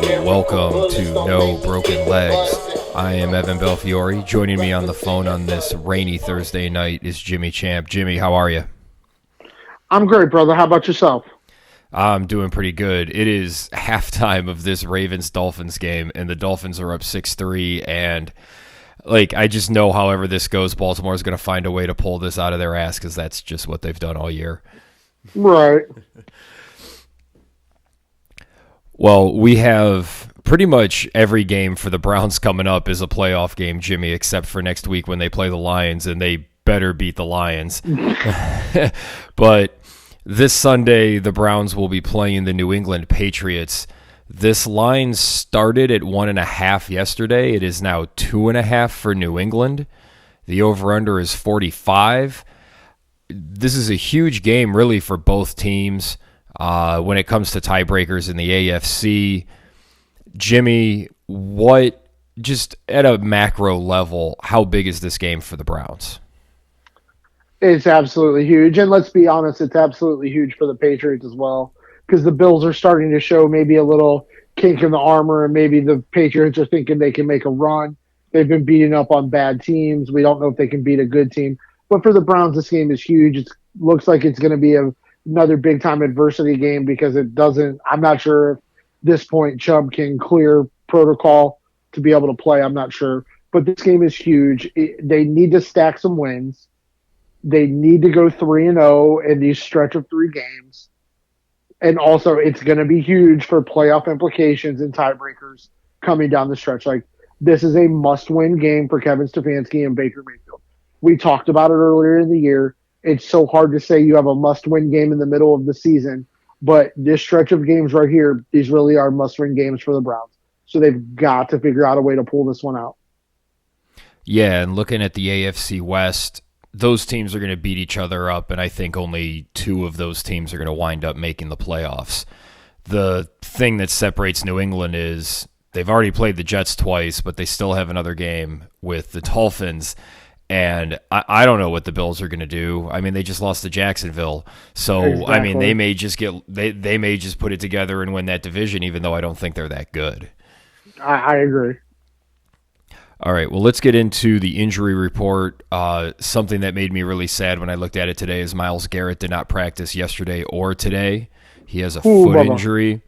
Welcome to No Broken Legs. I am Evan Belfiore. Joining me on the phone on this rainy Thursday night is Jimmy Champ. Jimmy, how are you? I'm great, brother. How about yourself? I'm doing pretty good. It is halftime of this Ravens-Dolphins game, and the Dolphins are up 6-3, and I just know however this goes, Baltimore is going to find a way to pull this out of their ass because that's just what they've done all year. Right. Well, we have pretty much every game for the Browns coming up is a playoff game, Jimmy, except for next week when they play the Lions, and they better beat the Lions. But this Sunday, the Browns will be playing the New England Patriots. This line started at 1.5 yesterday. It is now 2.5 for New England. The over-under is 45. This is a huge game, really, for both teams. When it comes to tiebreakers in the AFC, Jimmy, just at a macro level, how big is this game for the Browns? It's absolutely huge. And let's be honest, it's absolutely huge for the Patriots as well. Because the Bills are starting to show maybe a little kink in the armor, and maybe the Patriots are thinking they can make a run. They've been beating up on bad teams. We don't know if they can beat a good team. But for the Browns, this game is huge. It looks like it's going to be another big-time adversity game because I'm not sure if this point Chubb can clear protocol to be able to play. I'm not sure. But this game is huge. They need to stack some wins. They need to go 3-0 in these stretch of 3 games. And also, it's going to be huge for playoff implications and tiebreakers coming down the stretch. This is a must-win game for Kevin Stefanski and Baker Mayfield. We talked about it earlier in the year. It's so hard to say you have a must-win game in the middle of the season, but this stretch of games right here, these really are must-win games for the Browns. So they've got to figure out a way to pull this one out. Yeah, and looking at the AFC West, those teams are going to beat each other up, and I think only 2 of those teams are going to wind up making the playoffs. The thing that separates New England is they've already played the Jets twice, but they still have another game with the Dolphins. And I don't know what the Bills are going to do. I mean, they just lost to Jacksonville. So, exactly. I mean, they may just they may just put it together and win that division, even though I don't think they're that good. I agree. All right, well, let's get into the injury report. Something that made me really sad when I looked at it today is Myles Garrett did not practice yesterday or today. He has a foot injury.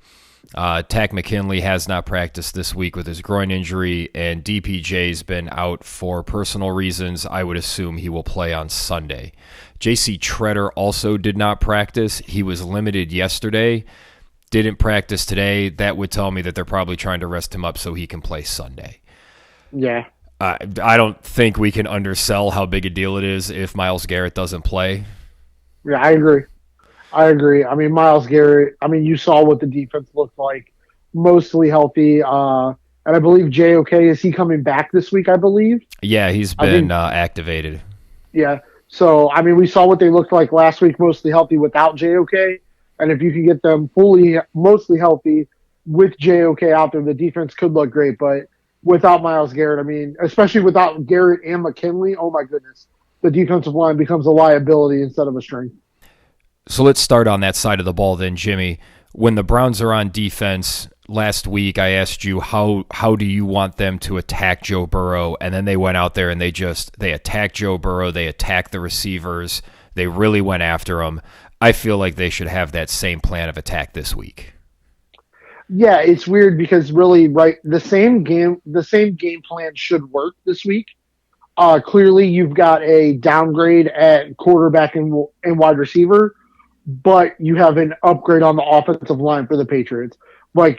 Takk McKinley has not practiced this week with his groin injury, and DPJ's been out for personal reasons. I would assume he will play on Sunday. J.C. Treader also did not practice. He was limited yesterday, didn't practice today. That would tell me that they're probably trying to rest him up so he can play Sunday. Yeah. I don't think we can undersell how big a deal it is if Myles Garrett doesn't play. Yeah, I agree. I mean, Myles Garrett, you saw what the defense looked like. Mostly healthy. And I believe JOK, is he coming back this week, I believe? Yeah, he's been activated. Yeah. So, we saw what they looked like last week, mostly healthy without JOK. And if you can get them mostly healthy with JOK out there, the defense could look great. But without Myles Garrett, especially without Garrett and McKinley, oh my goodness, the defensive line becomes a liability instead of a strength. So let's start on that side of the ball then, Jimmy. When the Browns are on defense, last week I asked you how do you want them to attack Joe Burrow, and then they went out there and they attacked Joe Burrow, they attacked the receivers, they really went after him. I feel like they should have that same plan of attack this week. Yeah, it's weird because really, right, the same game plan should work this week. Clearly, you've got a downgrade at quarterback and wide receiver, but you have an upgrade on the offensive line for the Patriots.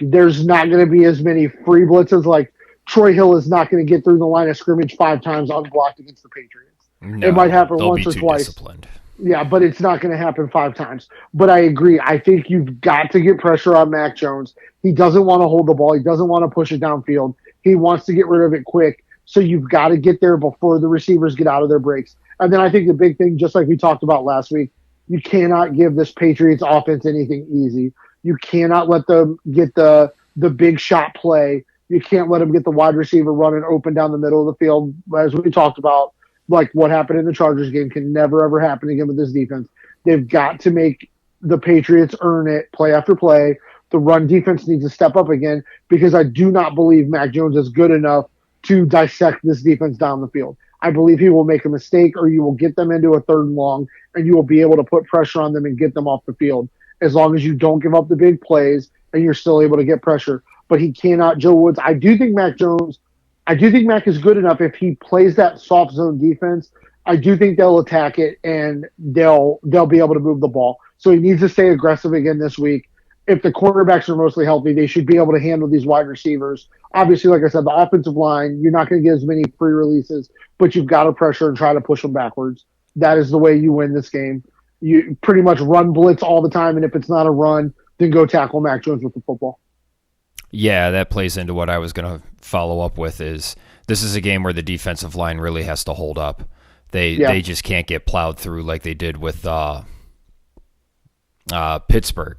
There's not going to be as many free blitzes. Troy Hill is not going to get through the line of scrimmage 5 times unblocked against the Patriots. No, it might happen once or twice. Disciplined. Yeah, but it's not going to happen 5 times. But I agree. I think you've got to get pressure on Mac Jones. He doesn't want to hold the ball. He doesn't want to push it downfield. He wants to get rid of it quick. So you've got to get there before the receivers get out of their breaks. And then I think the big thing, just like we talked about last week, you cannot give this Patriots offense anything easy. You cannot let them get the big shot play. You can't let them get the wide receiver running open down the middle of the field. As we talked about, what happened in the Chargers game can never, ever happen again with this defense. They've got to make the Patriots earn it play after play, The run defense needs to step up again because I do not believe Mac Jones is good enough to dissect this defense down the field. I believe he will make a mistake or you will get them into a third and long and you will be able to put pressure on them and get them off the field as long as you don't give up the big plays and you're still able to get pressure. But he cannot, Joe Woods. I do think Mac is good enough if he plays that soft zone defense. I do think they'll attack it and they'll be able to move the ball. So he needs to stay aggressive again this week. If the quarterbacks are mostly healthy, they should be able to handle these wide receivers. Obviously, like I said, the offensive line, you're not going to get as many free releases, but you've got to pressure and try to push them backwards. That is the way you win this game. You pretty much run blitz all the time, and if it's not a run, then go tackle Mac Jones with the football. Yeah, that plays into what I was going to follow up with is this is a game where the defensive line really has to hold up. They just can't get plowed through like they did with Pittsburgh,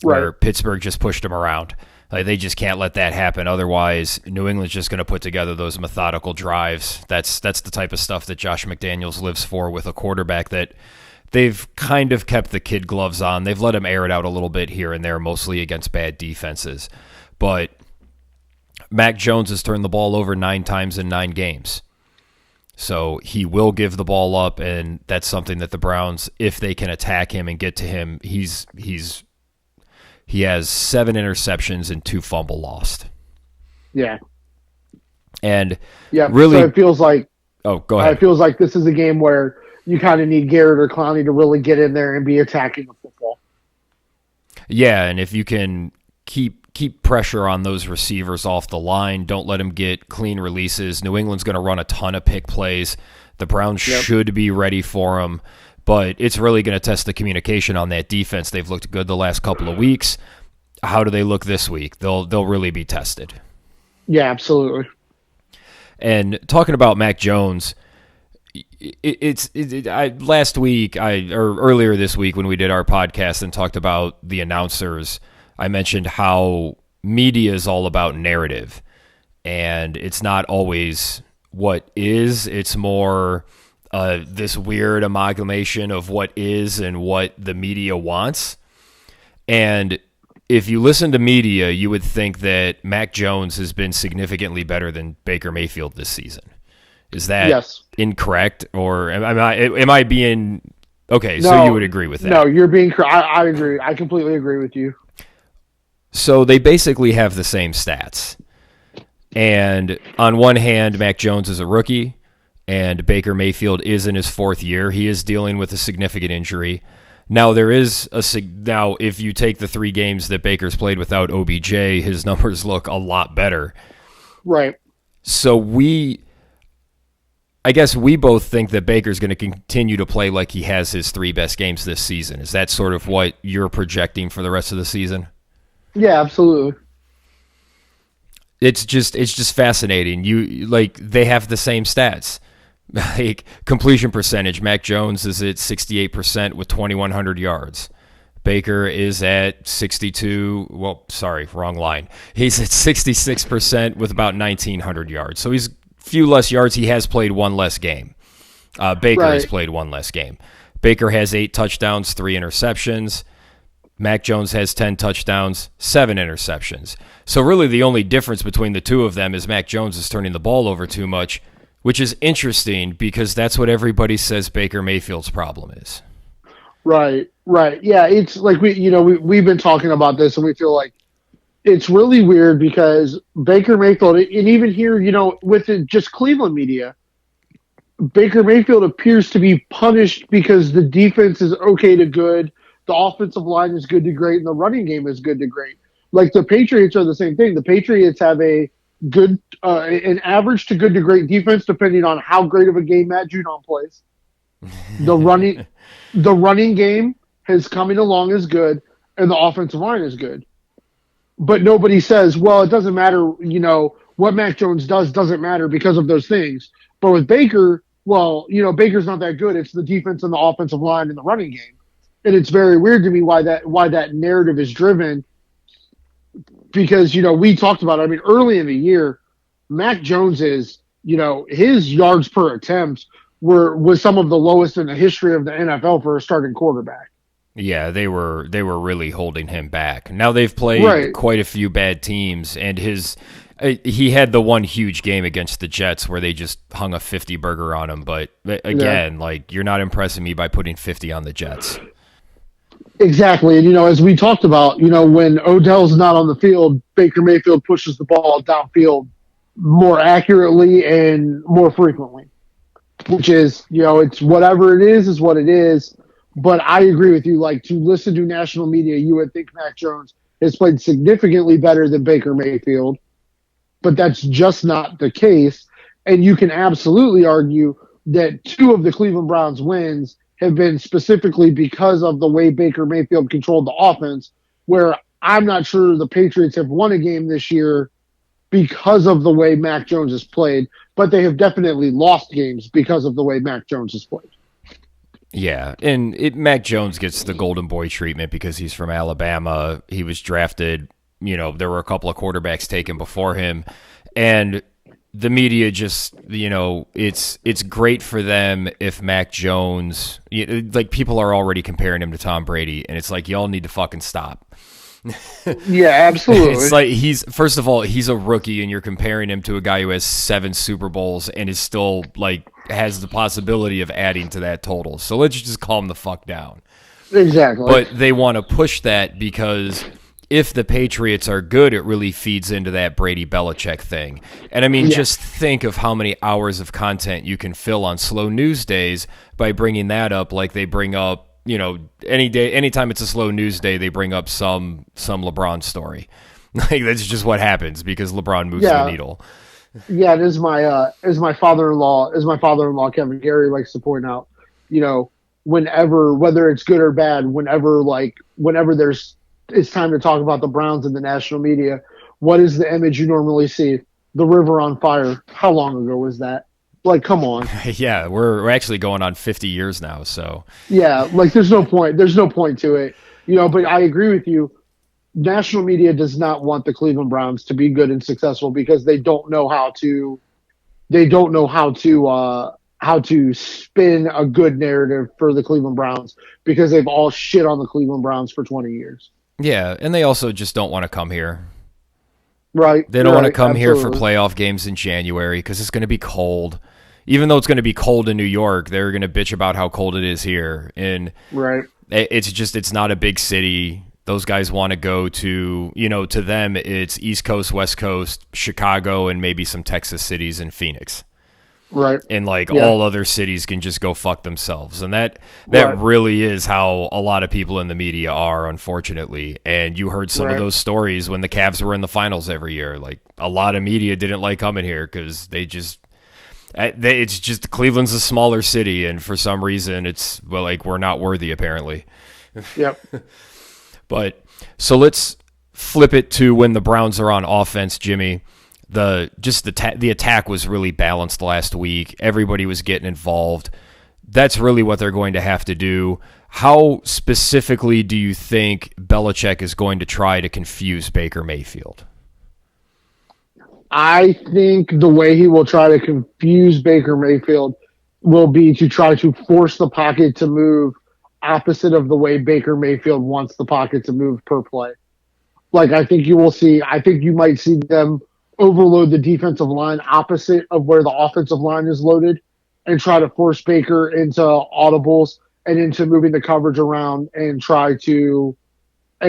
where Pittsburgh just pushed them around. Like, they just can't let that happen. Otherwise, New England's just going to put together those methodical drives. That's the type of stuff that Josh McDaniels lives for with a quarterback that they've kind of kept the kid gloves on. They've let him air it out a little bit here and there, mostly against bad defenses. But Mac Jones has turned the ball over 9 times in 9 games. So he will give the ball up, and that's something that the Browns, if they can attack him and get to him, he has 7 interceptions and 2 fumble lost. Yeah. And really, so it feels like go ahead. It feels like this is a game where you kind of need Garrett or Clowney to really get in there and be attacking the football. Yeah, and if you can keep pressure on those receivers off the line, don't let them get clean releases. New England's going to run a ton of pick plays. The Browns should be ready for them, but it's really going to test the communication on that defense. They've looked good the last couple of weeks. How do they look this week? They'll really be tested. Yeah, absolutely. And talking about Mac Jones, last week or earlier this week when we did our podcast and talked about the announcers, I mentioned how media is all about narrative, and it's not always what is. It's more this weird amalgamation of what is and what the media wants. And if you listen to media, you would think that Mac Jones has been significantly better than Baker Mayfield this season. Is that incorrect, or am I being okay? No, so you would agree with that? No, you're being correct. I agree. I completely agree with you. So they basically have the same stats. And on one hand, Mac Jones is a rookie, and Baker Mayfield is in his 4th year. He is dealing with a significant injury. Now, if you take the 3 games that Baker's played without OBJ, his numbers look a lot better. Right. So I guess we both think that Baker's going to continue to play like he has his 3 best games this season. Is that sort of what you're projecting for the rest of the season? Yeah, absolutely. It's just fascinating. They have the same stats. Like completion percentage, Mac Jones is at 68% with 2,100 yards. Baker is at 62. Well, sorry, wrong line. He's at 66% with about 1,900 yards. So he's a few less yards. He has played 1 less game. Baker has played 1 less game. Baker has 8 touchdowns, 3 interceptions. Mac Jones has 10 touchdowns, 7 interceptions. So really the only difference between the two of them is Mac Jones is turning the ball over too much, which is interesting because that's what everybody says Baker Mayfield's problem is. Right. Yeah, it's like we've been talking about this and we feel like it's really weird because Baker Mayfield, and even here, with just Cleveland media, Baker Mayfield appears to be punished because the defense is okay to good. The offensive line is good to great, and the running game is good to great. Like the Patriots are the same thing. The Patriots have a good, an average to good to great defense, depending on how great of a game Matt Judon plays. The running game is coming along as good, and the offensive line is good. But nobody says, well, it doesn't matter. What Mac Jones doesn't matter because of those things. But with Baker, Baker's not that good. It's the defense and the offensive line and the running game. And it's very weird to me why that narrative is driven because, we talked about it. Early in the year, Mac Jones is, his yards per attempt was some of the lowest in the history of the NFL for a starting quarterback. Yeah, they were really holding him back. Now they've played Right. quite a few bad teams, and he had the one huge game against the Jets where they just hung a 50 burger on him. But Yeah. again, like, you're not impressing me by putting 50 on the Jets. Exactly. And, as we talked about, when Odell's not on the field, Baker Mayfield pushes the ball downfield more accurately and more frequently, which is, it's whatever it is what it is. But I agree with you. Like, to listen to national media, you would think Mac Jones has played significantly better than Baker Mayfield, but that's just not the case. And you can absolutely argue that two of the Cleveland Browns wins have been specifically because of the way Baker Mayfield controlled the offense, where I'm not sure the Patriots have won a game this year because of the way Mac Jones has played, but they have definitely lost games because of the way Mac Jones has played. Yeah, and Mac Jones gets the golden boy treatment because he's from Alabama. He was drafted, there were a couple of quarterbacks taken before him, and the media just, it's great for them if Mac Jones, like, people are already comparing him to Tom Brady, and it's like, y'all need to fucking stop. Yeah, absolutely. It's like, first of all, he's a rookie, and you're comparing him to a guy who has 7 Super Bowls and is still, like, has the possibility of adding to that total. So let's just calm the fuck down. Exactly. But they want to push that because if the Patriots are good, it really feeds into that Brady Belichick thing. And I mean, just think of how many hours of content you can fill on slow news days by bringing that up, like they bring up, anytime it's a slow news day, they bring up some LeBron story. Like, that's just what happens because LeBron moves the needle. Yeah, it is my father-in-law Kevin Gary likes to point out, whenever, whether it's good or bad, whenever it's time to talk about the Browns in the national media, what is the image you normally see? The river on fire. How long ago was that? Like, come on. Yeah, we're actually going on 50 years now, so. Yeah, like, there's no point to it. But I agree with you. National media does not want the Cleveland Browns to be good and successful because they don't know how to spin a good narrative for the Cleveland Browns because they've all shit on the Cleveland Browns for 20 years. Yeah, and they also just don't want to come here. Right. They don't want to come here for playoff games in January because it's going to be cold. Even though it's going to be cold in New York, they're going to bitch about how cold it is here. And it's not a big city. Those guys want to go to, to them, it's East Coast, West Coast, Chicago, and maybe some Texas cities and Phoenix. Right. And all other cities can just go fuck themselves. And that really is how a lot of people in the media are, unfortunately. And you heard some of those stories when the Cavs were in the finals every year. Like, a lot of media didn't like coming here because it's just Cleveland's a smaller city. And for some reason, we're not worthy, apparently. Yep. But so let's flip it to when the Browns are on offense, Jimmy. The attack was really balanced last week. Everybody was getting involved. That's really what they're going to have to do. How specifically do you think Belichick is going to try to confuse Baker Mayfield? I think the way he will try to confuse Baker Mayfield will be to try to force the pocket to move opposite of the way Baker Mayfield wants the pocket to move per play. Like, I think you might see them overload the defensive line opposite of where the offensive line is loaded and try to force Baker into audibles and into moving the coverage around and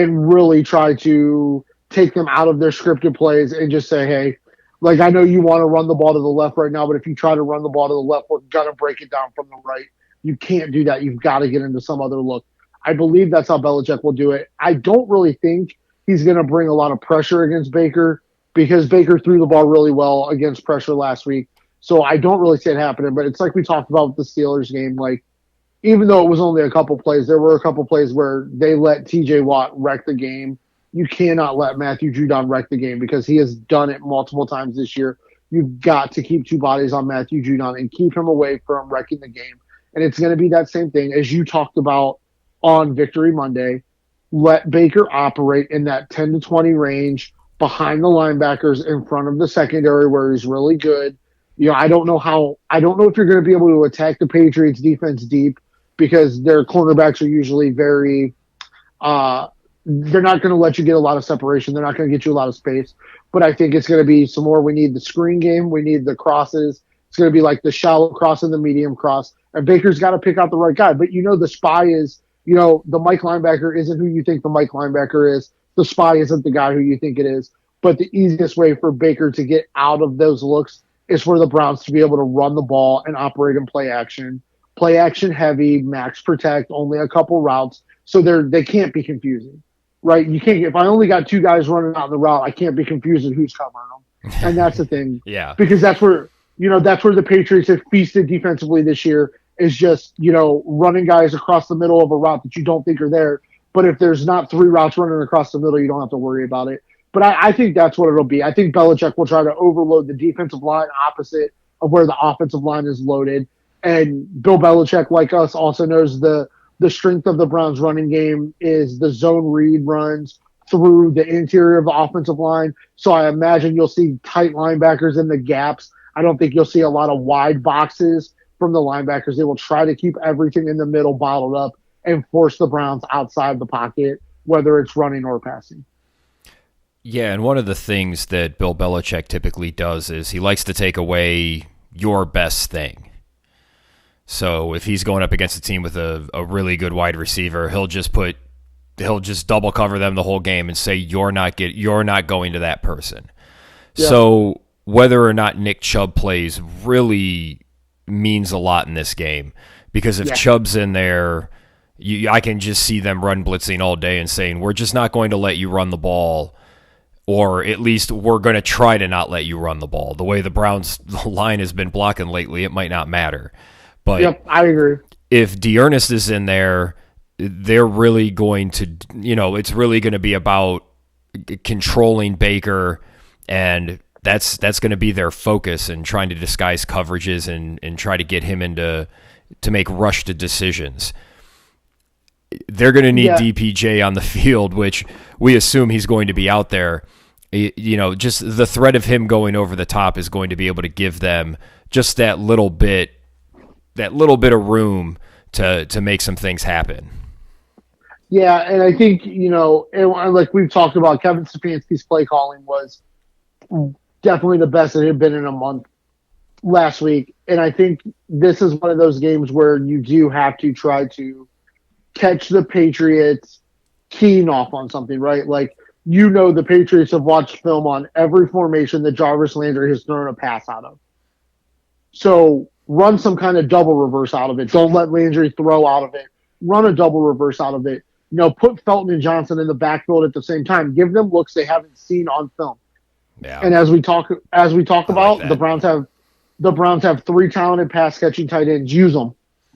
really try to take them out of their scripted plays and just say, hey, like, I know you want to run the ball to the left right now, but if you try to run the ball to the left, we're going to break it down from the right. You can't do that. You've got to get into some other look. I believe that's how Belichick will do it. I don't really think he's going to bring a lot of pressure against Baker because Baker threw the ball really well against pressure last week. So I don't really see it happening, but it's like we talked about with the Steelers game. Like, even though it was only a couple plays, there were a couple plays where they let TJ Watt wreck the game. You cannot let Matthew Judon wreck the game because he has done it multiple times this year. You've got to keep two bodies on Matthew Judon and keep him away from wrecking the game. And it's going to be that same thing as you talked about on Victory Monday. Let Baker operate in that 10 to 20 range behind the linebackers in front of the secondary where he's really good. I don't know if you're going to be able to attack the Patriots defense deep because their cornerbacks are usually very They're not going to let you get a lot of separation. They're not going to get you a lot of space. But I think it's going to be some more. We need the screen game. We need the crosses. It's going to be like the shallow cross and the medium cross. And Baker's got to pick out the right guy. But the spy is, the Mike linebacker isn't who you think the Mike linebacker is. The spy isn't the guy who you think it is. But the easiest way for Baker to get out of those looks is for the Browns to be able to run the ball and operate in play action heavy, max protect, only a couple routes. So they can't be confusing, right? You can't. If I only got two guys running out the route, I can't be confused with who's covering them, and that's the thing. Yeah, because that's where the Patriots have feasted defensively this year is just running guys across the middle of a route that you don't think are there. But if there's not three routes running across the middle, you don't have to worry about it. But I think that's what it'll be. I think Belichick will try to overload the defensive line opposite of where the offensive line is loaded. And Bill Belichick, like us, also knows the strength of the Browns running game is the zone read runs through the interior of the offensive line. So I imagine you'll see tight linebackers in the gaps. I don't think you'll see a lot of wide boxes from the linebackers. They will try to keep everything in the middle bottled up and force the Browns outside the pocket, whether it's running or passing. Yeah, and one of the things that Bill Belichick typically does is he likes to take away your best thing. So if he's going up against a team with a really good wide receiver, he'll just double cover them the whole game and say you're not going to that person. Yeah. So whether or not Nick Chubb plays really means a lot in this game, because if Chubb's in there, I can just see them run blitzing all day and saying we're just not going to let you run the ball. Or at least we're going to try to not let you run the ball. The way the Browns line has been blocking lately, it might not matter. But I agree. If D'Ernest is in there, they're really going to, it's really going to be about controlling Baker, and that's going to be their focus, and trying to disguise coverages and try to get him to make rushed decisions. They're going to need DPJ on the field, which we assume he's going to be out there. Just the threat of him going over the top is going to be able to give them just that little bit of room to make some things happen. Yeah, and I think, like we've talked about, Kevin Stefanski's play calling was definitely the best it had been in a month last week. And I think this is one of those games where you do have to try to catch the Patriots keying off on something, right? Like, the Patriots have watched film on every formation that Jarvis Landry has thrown a pass out of. So run some kind of double reverse out of it. Don't let Landry throw out of it. Run a double reverse out of it. Put Felton and Johnson in the backfield at the same time. Give them looks they haven't seen on film. Yeah. And as we talk about, the Browns have three talented pass catching tight ends. Use them,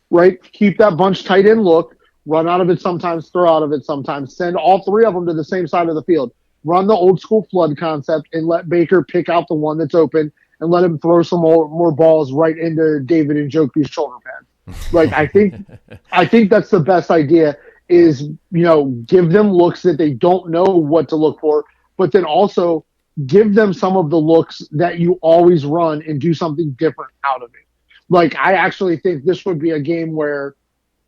right? Keep that bunch tight end look. Run out of it sometimes, throw out of it sometimes. Send all three of them to the same side of the field. Run the old school flood concept and let Baker pick out the one that's open and let him throw some more balls right into David and Njoku's shoulder pads. Like, I think that's the best idea is, give them looks that they don't know what to look for, but then also give them some of the looks that you always run and do something different out of it. Like, I actually think this would be a game where,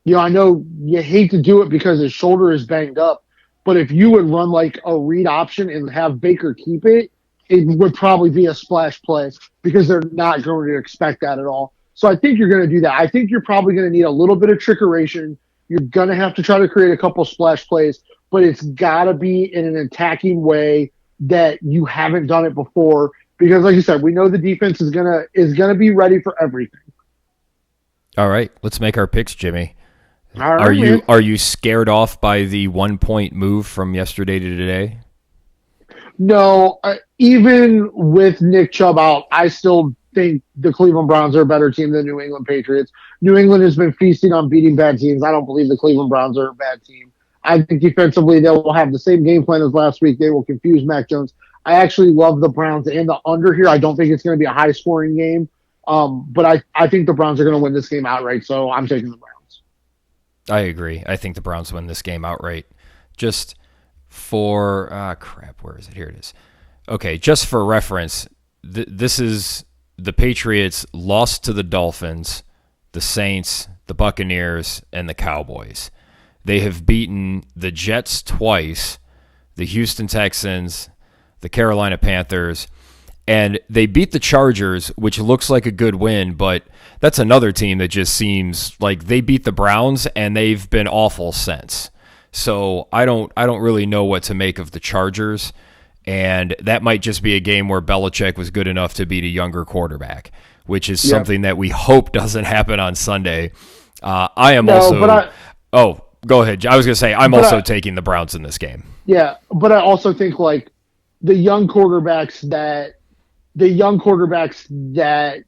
I know you hate to do it because his shoulder is banged up, but if you would run like a read option and have Baker keep it, it would probably be a splash play because they're not going to expect that at all. So I think you're going to do that. I think you're probably going to need a little bit of trickeration. You're going to have to try to create a couple splash plays, but it's got to be in an attacking way that you haven't done it before. Because like you said, we know the defense is going to be ready for everything. All right, let's make our picks, Jimmy. All right, are you scared off by the 1 point move from yesterday to today? No, even with Nick Chubb out, I still think the Cleveland Browns are a better team than New England Patriots. New England has been feasting on beating bad teams. I don't believe the Cleveland Browns are a bad team. I think defensively they will have the same game plan as last week. They will confuse Mac Jones. I actually love the Browns and the under here. I don't think it's going to be a high-scoring game, but I think the Browns are going to win this game outright, so I'm taking the Browns. I agree. I think the Browns win this game outright. Just for where is it? Here it is. Okay, just for reference, this is the Patriots lost to the Dolphins, the Saints, the Buccaneers, and the Cowboys. they have beaten the Jets twice, the Houston Texans, the Carolina Panthers, and they beat the Chargers, which looks like a good win, but that's another team that just seems like they beat the Browns and they've been awful since. So I don't really know what to make of the Chargers, and that might just be a game where Belichick was good enough to beat a younger quarterback, which is something that we hope doesn't happen on Sunday. I am Oh, go ahead. I was going to say I'm also taking the Browns in this game. Yeah, but I also think like the young quarterbacks that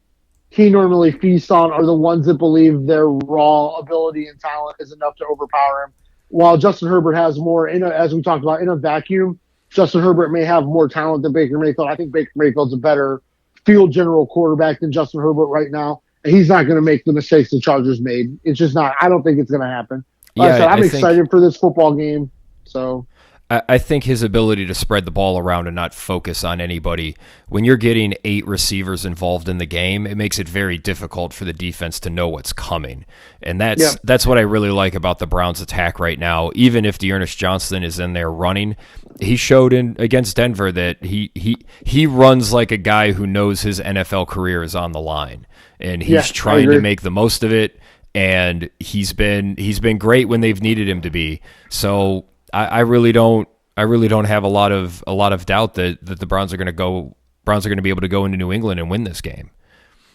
he normally feasts on are the ones that believe their raw ability and talent is enough to overpower him. While Justin Herbert has more, as we talked about, in a vacuum, Justin Herbert may have more talent than Baker Mayfield. I think Baker Mayfield's a better field general quarterback than Justin Herbert right now. And he's not going to make the mistakes the Chargers made. It's just not. I don't think it's going to happen. Like I said, I'm excited for this football game. So I think his ability to spread the ball around and not focus on anybody, when you're getting 8 receivers involved in the game, it makes it very difficult for the defense to know what's coming. And that's what I really like about the Browns' attack right now. Even if Dearness Johnson is in there running, he showed against Denver that he runs like a guy who knows his NFL career is on the line. And he's trying to make the most of it, and he's been great when they've needed him to be. So I really don't have a lot of doubt that the Browns are going to be able to go into New England and win this game.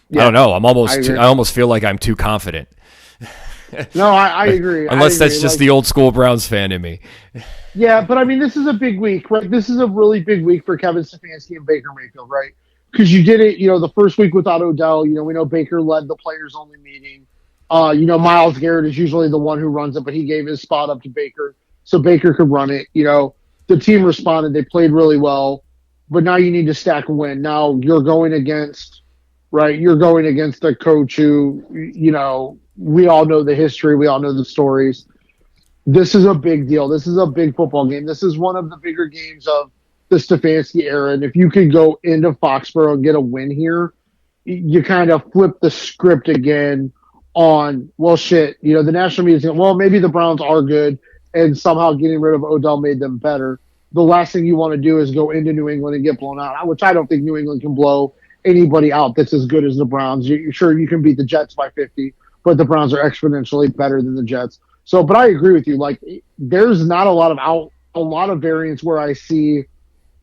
Yeah, I don't know. I almost feel like I'm too confident. No, I agree. Unless that's just the old school Browns fan in me. Yeah, but I mean, this is a big week, right? This is a really big week for Kevin Stefanski and Baker Mayfield, right? Because you did it, the first week without Odell. We know Baker led the players-only meeting. Myles Garrett is usually the one who runs it, but he gave his spot up to Baker so Baker could run it. The team responded. They played really well. But now you need to stack a win. Now you're going against a coach who, we all know the history. We all know the stories. This is a big deal. This is a big football game. This is one of the bigger games of the Stefanski era. And if you could go into Foxborough and get a win here, you kind of flip the script again on, the national media is going, well, maybe the Browns are good and somehow getting rid of Odell made them better. The last thing you want to do is go into New England and get blown out, which I don't think New England can blow anybody out that's as good as the Browns. Sure, you can beat the Jets by 50, but the Browns are exponentially better than the Jets. So, but I agree with you. Like, there's not a lot of variance where I see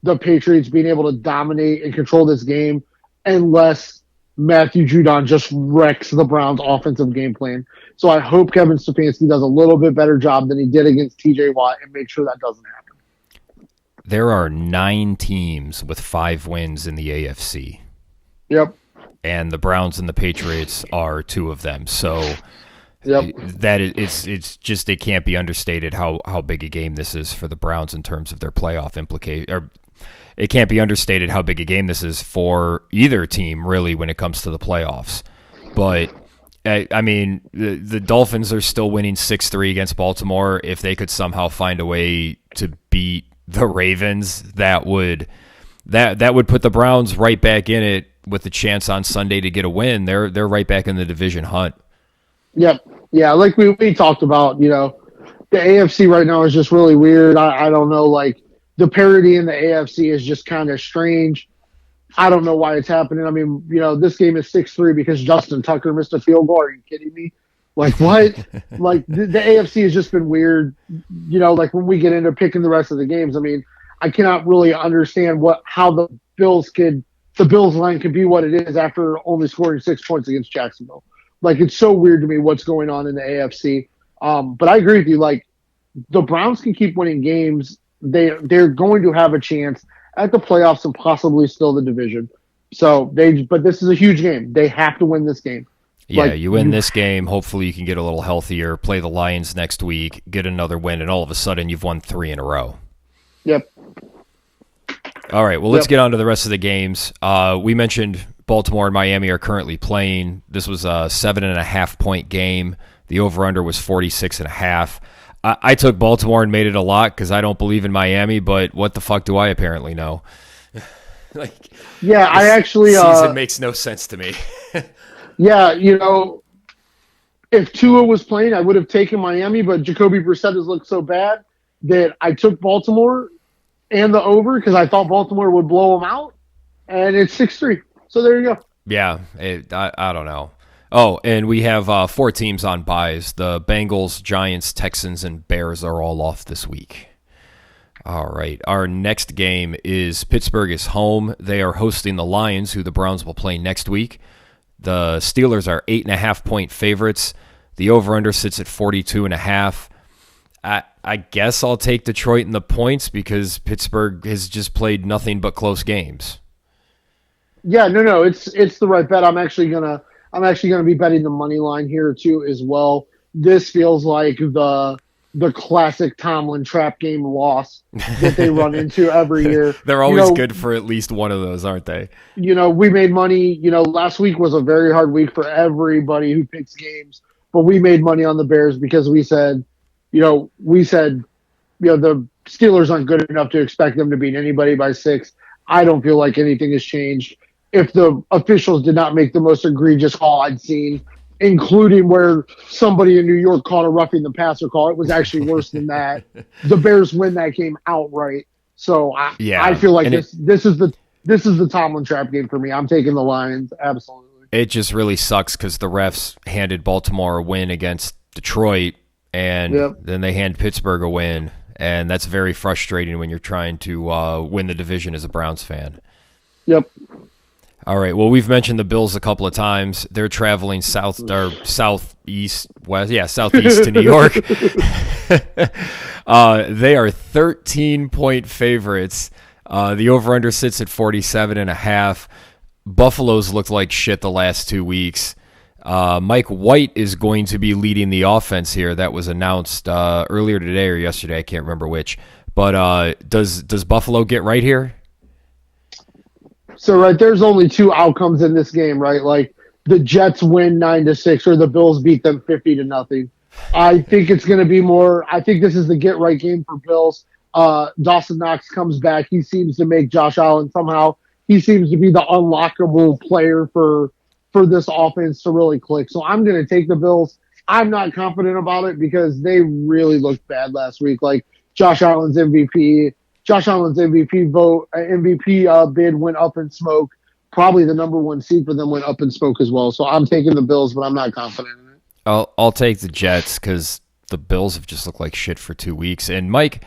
the Patriots being able to dominate and control this game unless Matthew Judon just wrecks the Browns' offensive game plan. So I hope Kevin Stefanski does a little bit better job than he did against TJ Watt and make sure that doesn't happen. There are 9 teams with 5 wins in the AFC. Yep. And the Browns and the Patriots are 2 of them. So it's just, it can't be understated how big a game this is for the Browns in terms of their playoff implication. Or it can't be understated how big a game this is for either team, really, when it comes to the playoffs. But I mean, the Dolphins are still winning 6-3 against Baltimore. If they could somehow find a way to beat the Ravens, that would put the Browns right back in it with the chance on Sunday to get a win. They're right back in the division hunt. Yep. Yeah, like we talked about, the AFC right now is just really weird. I don't know, like the parity in the AFC is just kind of strange. I don't know why it's happening. I mean, this game is 6-3 because Justin Tucker missed a field goal. Are you kidding me? Like, what? Like, the AFC has just been weird. Like when we get into picking the rest of the games, I mean, I cannot really understand how the Bills line could be what it is after only scoring 6 points against Jacksonville. Like, it's so weird to me what's going on in the AFC. But I agree with you. Like, the Browns can keep winning games. They're going to have a chance at the playoffs and possibly still the division. But this is a huge game. They have to win this game. Yeah, you win this game. Hopefully you can get a little healthier, play the Lions next week, get another win, and all of a sudden you've won 3 in a row. Yep. All right, well, let's get on to the rest of the games. We mentioned Baltimore and Miami are currently playing. This was a 7.5-point game. The over-under was 46.5. I took Baltimore and made it a lot because I don't believe in Miami, but what the fuck do I apparently know? I actually... season makes no sense to me. Yeah, If Tua was playing, I would have taken Miami, but Jacoby Brissett has looked so bad that I took Baltimore and the over because I thought Baltimore would blow them out, and it's 6-3. So there you go. Yeah, I don't know. Oh, and we have 4 teams on buys. The Bengals, Giants, Texans, and Bears are all off this week. All right. Our next game is Pittsburgh is home. They are hosting the Lions, who the Browns will play next week. The Steelers are 8.5-point favorites. The over-under sits at 42.5. I guess I'll take Detroit in the points because Pittsburgh has just played nothing but close games. Yeah, no, it's the right bet. I'm actually gonna be betting the money line here too as well. This feels like the classic Tomlin trap game loss that they run into every year. They're always good for at least one of those, aren't they? We made money. Last week was a very hard week for everybody who picks games, but we made money on the Bears because we said the Steelers aren't good enough to expect them to beat anybody by 6. I don't feel like anything has changed. If the officials did not make the most egregious call I'd seen, including where somebody in New York called a roughing the passer call, it was actually worse than that. The Bears win that game outright. So I feel like this is the Tomlin trap game for me. I'm taking the Lions, absolutely. It just really sucks because the refs handed Baltimore a win against Detroit, and then they hand Pittsburgh a win, and that's very frustrating when you're trying to win the division as a Browns fan. Yep. All right. Well, we've mentioned the Bills a couple of times. They're traveling southeast to New York. They are 13-point favorites. The over/under sits at 47.5. Buffalo's looked like shit the last 2 weeks. Mike White is going to be leading the offense here. That was announced earlier today or yesterday. I can't remember which. But does Buffalo get right here? So, there's only 2 outcomes in this game, right? Like the Jets win 9-6 or the Bills beat them 50-0. I think it's going to be more. I think this is the get right game for Bills. Dawson Knox comes back. He seems to make Josh Allen somehow. He seems to be the unlockable player for this offense to really click. So I'm going to take the Bills. I'm not confident about it because they really looked bad last week. Like Josh Allen's MVP bid went up in smoke. Probably the number 1 seed for them went up in smoke as well. So I'm taking the Bills, but I'm not confident in it. I'll take the Jets because the Bills have just looked like shit for 2 weeks. And Mike,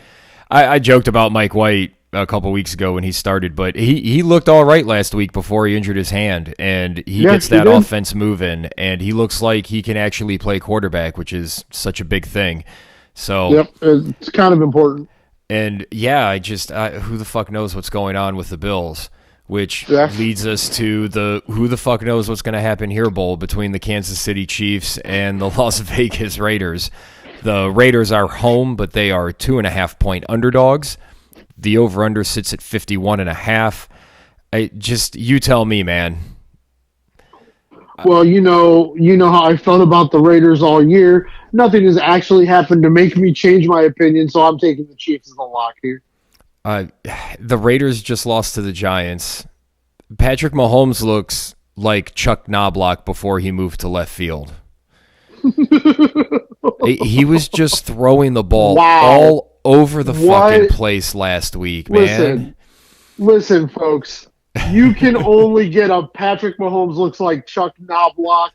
I joked about Mike White a couple weeks ago when he started, but he looked all right last week before he injured his hand, and he gets that offense moving, and he looks like he can actually play quarterback, which is such a big thing. So it's kind of important. And yeah, who the fuck knows what's going on with the Bills, which leads us to the who the fuck knows what's going to happen here bowl between the Kansas City Chiefs and the Las Vegas Raiders. The Raiders are home, but they are 2.5-point underdogs. The over-under sits at 51.5. You tell me, man. Well, you know how I felt about the Raiders all year. Nothing has actually happened to make me change my opinion, so I'm taking the Chiefs as a lock here. The Raiders just lost to the Giants. Patrick Mahomes looks like Chuck Knobloch before he moved to left field. He was just throwing the ball all over the fucking place last week, man. Listen, folks. You can only get a Patrick Mahomes looks like Chuck Knobloch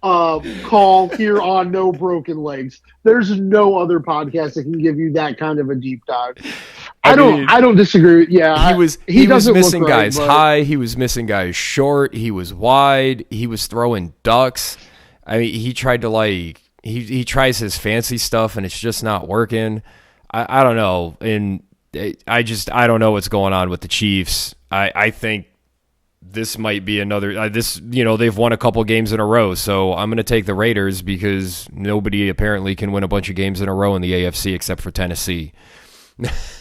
call here on No Broken Legs. There's no other podcast that can give you that kind of a deep dive. I don't disagree. Yeah, he was missing guys high. He was missing guys short. He was wide. He was throwing ducks. I mean, he tried to he tries his fancy stuff and it's just not working. I don't know, and I don't know what's going on with the Chiefs. I think this might be another. They've won a couple games in a row, so I'm going to take the Raiders because nobody apparently can win a bunch of games in a row in the AFC except for Tennessee.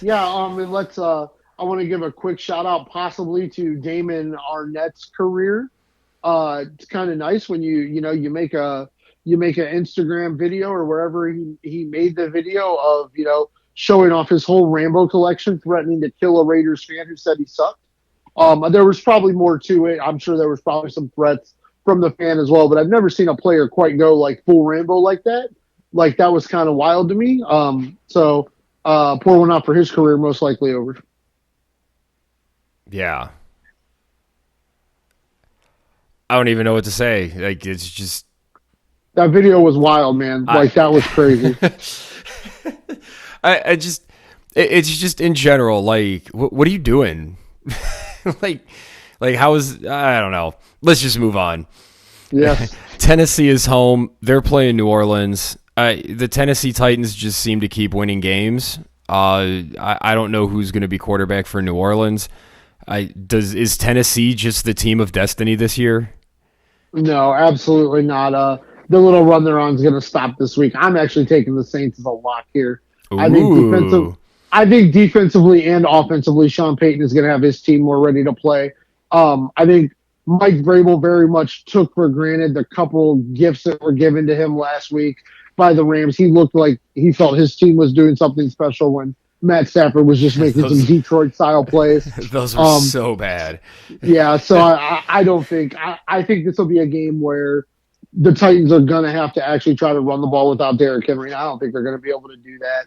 Yeah, and let's. I want to give a quick shout out, possibly to Damon Arnett's career. It's kind of nice when you make an Instagram video or wherever he made the video of showing off his whole Rambo collection, threatening to kill a Raiders fan who said he sucked. There was probably more to it. I'm sure there was probably some threats from the fan as well, but I've never seen a player quite go like full rainbow like that. Like that was kind of wild to me. So pour one out for his career, most likely over. Yeah. I don't even know what to say. Like, it's just. That video was wild, man. Like that was crazy. I just. It's just in general, like, what are you doing? like, how is. I don't know. Let's just move on. Yes. Tennessee is home. They're playing New Orleans. The Tennessee Titans just seem to keep winning games. I don't know who's going to be quarterback for New Orleans. Is Tennessee just the team of destiny this year? No, absolutely not. The little run they're on is going to stop this week. I'm actually taking the Saints as a lock here. Ooh. I think defensively and offensively, Sean Payton is going to have his team more ready to play. I think Mike Vrabel very much took for granted the couple gifts that were given to him last week by the Rams. He looked like he felt his team was doing something special when Matt Stafford was just making some Detroit-style plays. Those were so bad. Yeah, so I don't think – I think this will be a game where the Titans are going to have to actually try to run the ball without Derrick Henry. I don't think they're going to be able to do that.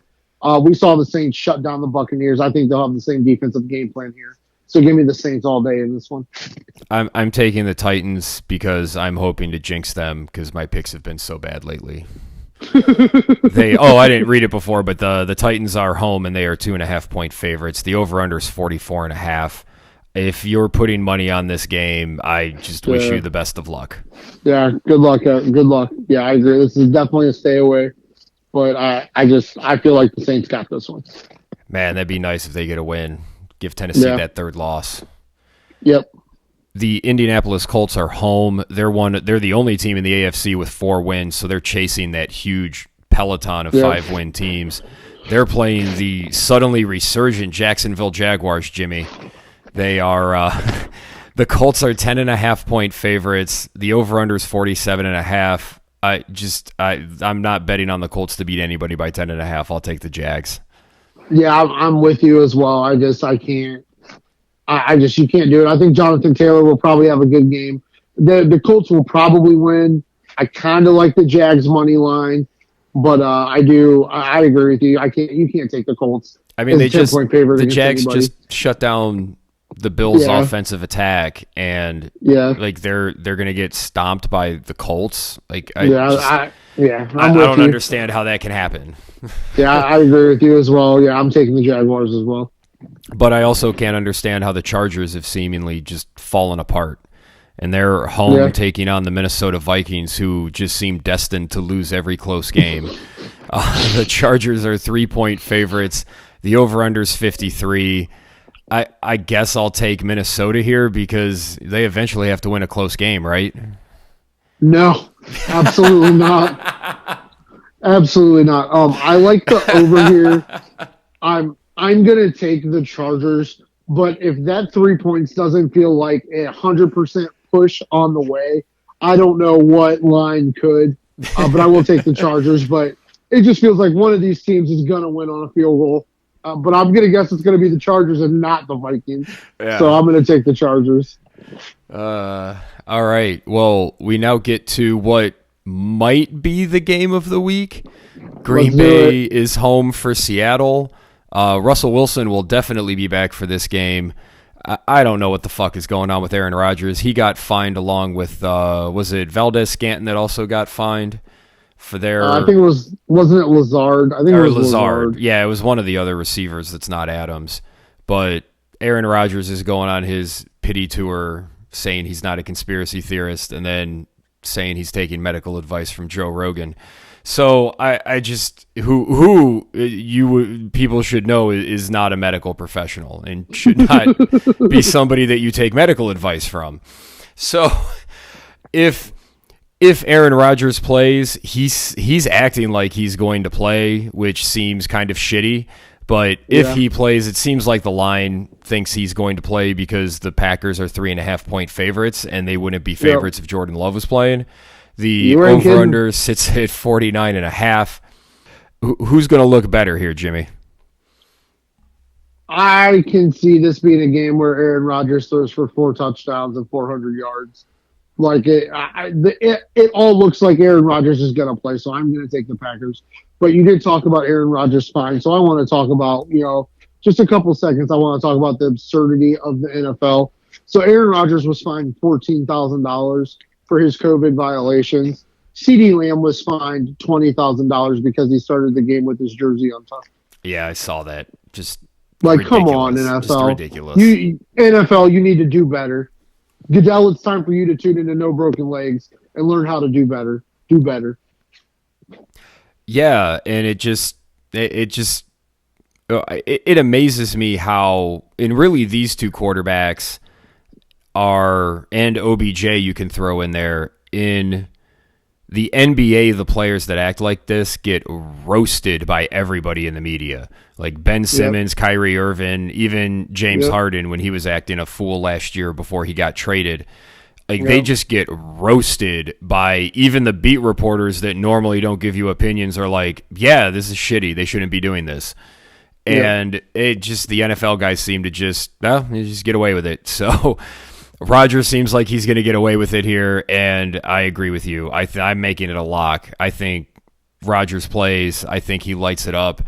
We saw the Saints shut down the Buccaneers. I think they'll have the same defensive game plan here. So give me the Saints all day in this one. I'm taking the Titans because I'm hoping to jinx them because my picks have been so bad lately. I didn't read it before, but the Titans are home and they are 2.5 point favorites. The over-under is 44.5. If you're putting money on this game, I just wish you the best of luck. Yeah, good luck. Good luck. Yeah, I agree. This is definitely a stay away, but I feel like the Saints got this one. Man, that'd be nice if they get a win. Give Tennessee that third loss. Yep. The Indianapolis Colts are home. They're the only team in the AFC with 4 wins, so they're chasing that huge peloton of 5-win teams. They're playing the suddenly resurgent Jacksonville Jaguars, Jimmy. They are the Colts are 10.5 point favorites. The over/under is 47.5. I'm not betting on the Colts to beat anybody by 10.5. I'll take the Jags. Yeah, I'm with you as well. I can't. You can't do it. I think Jonathan Taylor will probably have a good game. The Colts will probably win. I kind of like the Jags money line, but I agree with you. You can't take the Colts. I mean, the Jags just shut down the Bills' offensive attack, and they're going to get stomped by the Colts. I don't understand how that can happen. Yeah, I agree with you as well. Yeah, I'm taking the Jaguars as well. But I also can't understand how the Chargers have seemingly just fallen apart. And they're home taking on the Minnesota Vikings, who just seem destined to lose every close game. The Chargers are 3-point favorites. The over-under is 53. I guess I'll take Minnesota here because they eventually have to win a close game, right? No, absolutely not. Absolutely not. I like the over here. I'm gonna take the Chargers, but if that 3 points doesn't feel like 100% push on the way, I don't know what line could. But I will take the Chargers. But it just feels like one of these teams is gonna win on a field goal. But I'm gonna guess it's gonna be the Chargers and not the Vikings. Yeah. So I'm gonna take the Chargers. All right. Well, we now get to what might be the game of the week. Green Bay is home for Seattle. Russell Wilson will definitely be back for this game. I don't know what the fuck is going on with Aaron Rodgers. He got fined along with, was it Valdez-Scantling that also got fined for their... I think wasn't it Lazard? I think it was Lazard. Yeah, it was one of the other receivers that's not Adams. But Aaron Rodgers is going on his pity tour saying he's not a conspiracy theorist and then saying he's taking medical advice from Joe Rogan. So I just who people should know is not a medical professional and should not be somebody that you take medical advice from. So if Aaron Rodgers plays, he's acting like he's going to play, which seems kind of shitty. But if he plays, it seems like the line thinks he's going to play because the Packers are 3.5 point favorites, and they wouldn't be favorites if Jordan Love was playing. The over-under sits at 49.5. Who's going to look better here, Jimmy? I can see this being a game where Aaron Rodgers throws for 4 touchdowns and 400 yards. Like it all looks like Aaron Rodgers is going to play, so I'm going to take the Packers. But you did talk about Aaron Rodgers' spine, so I want to talk about just a couple seconds. I want to talk about the absurdity of the NFL. So Aaron Rodgers was fined $14,000 for his COVID violations. CeeDee Lamb was fined $20,000 because he started the game with his jersey untucked. Yeah, I saw that. Just Like, ridiculous. come on, NFL. Just ridiculous. NFL, you need to do better. Goodell, it's time for you to tune into No Broken Legs and learn how to do better. Do better. Yeah, and it amazes me how, and really these two quarterbacks are, and OBJ you can throw in there, in the NBA, the players that act like this get roasted by everybody in the media. Like Ben Simmons, Kyrie Irving, even James Harden when he was acting a fool last year before he got traded. Like they just get roasted by even the beat reporters that normally don't give you opinions are like, yeah, this is shitty. They shouldn't be doing this. And it just, the NFL guys seem to just get away with it. So Rodgers seems like he's going to get away with it here, and I agree with you. I'm making it a lock. I think Rodgers plays. I think he lights it up,